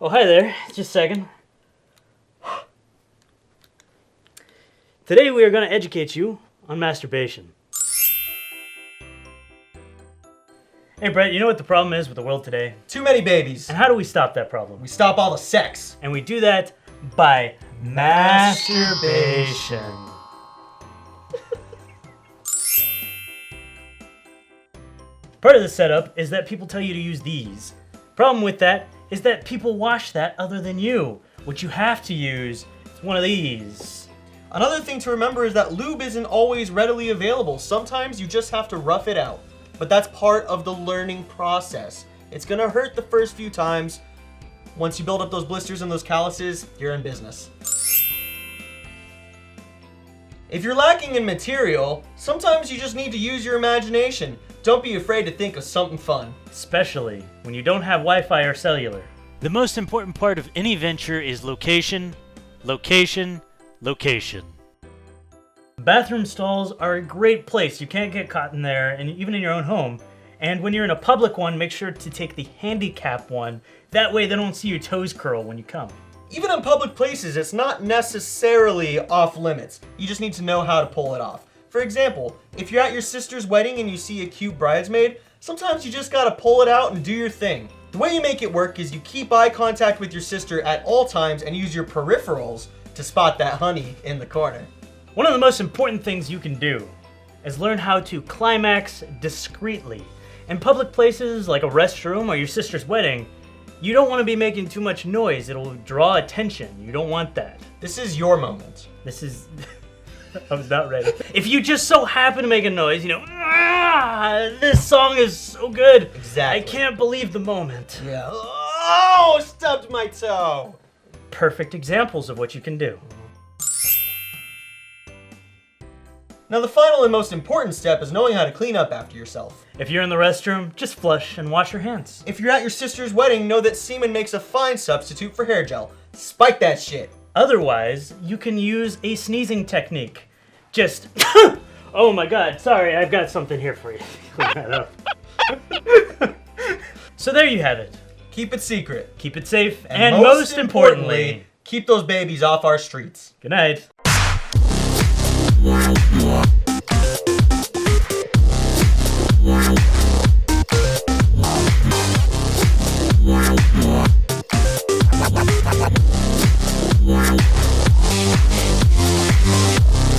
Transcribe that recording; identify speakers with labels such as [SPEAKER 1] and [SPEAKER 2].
[SPEAKER 1] Oh, hi there. Just a second. Today we are going to educate you on masturbation. Hey Brett, you know what the problem is with the world today?
[SPEAKER 2] Too many babies.
[SPEAKER 1] And how do we stop that problem?
[SPEAKER 2] We stop all the sex.
[SPEAKER 1] And we do that by masturbation. Part of the setup is that people tell you to use these. Problem with that is that people wash that other than you. What you have to use is one of these.
[SPEAKER 2] Another thing to remember is that lube isn't always readily available. Sometimes you just have to rough it out. But that's part of the learning process. It's gonna hurt the first few times. Once you build up those blisters and those calluses, you're in business. If you're lacking in material, sometimes you just need to use your imagination. Don't be afraid to think of something fun.
[SPEAKER 1] Especially when you don't have Wi-Fi or cellular. The most important part of any venture is location, location, location. Bathroom stalls are a great place. You can't get caught in there, and even in your own home. And when you're in a public one, make sure to take the handicap one. That way they don't see your toes curl when you come.
[SPEAKER 2] Even in public places, it's not necessarily off limits. You just need to know how to pull it off. For example, if you're at your sister's wedding and you see a cute bridesmaid, sometimes you just gotta pull it out and do your thing. The way you make it work is you keep eye contact with your sister at all times and use your peripherals to spot that honey in the corner.
[SPEAKER 1] One of the most important things you can do is learn how to climax discreetly. In public places like a restroom or your sister's wedding, you don't want to be making too much noise. It'll draw attention. You don't want that.
[SPEAKER 2] This is your moment.
[SPEAKER 1] This is... I was not ready. If you just so happen to make a noise, this song is so good.
[SPEAKER 2] Exactly.
[SPEAKER 1] I can't believe the moment.
[SPEAKER 2] Yeah. Oh, stubbed my toe.
[SPEAKER 1] Perfect examples of what you can do.
[SPEAKER 2] Now the final and most important step is knowing how to clean up after yourself.
[SPEAKER 1] If you're in the restroom, just flush and wash your hands.
[SPEAKER 2] If you're at your sister's wedding, know that semen makes a fine substitute for hair gel. Spike that shit.
[SPEAKER 1] Otherwise, you can use a sneezing technique. Just, oh my god, sorry, I've got something here for you. Clean that up. So there you have it.
[SPEAKER 2] Keep it secret.
[SPEAKER 1] Keep it safe, and most importantly,
[SPEAKER 2] keep those babies off our streets.
[SPEAKER 1] good night.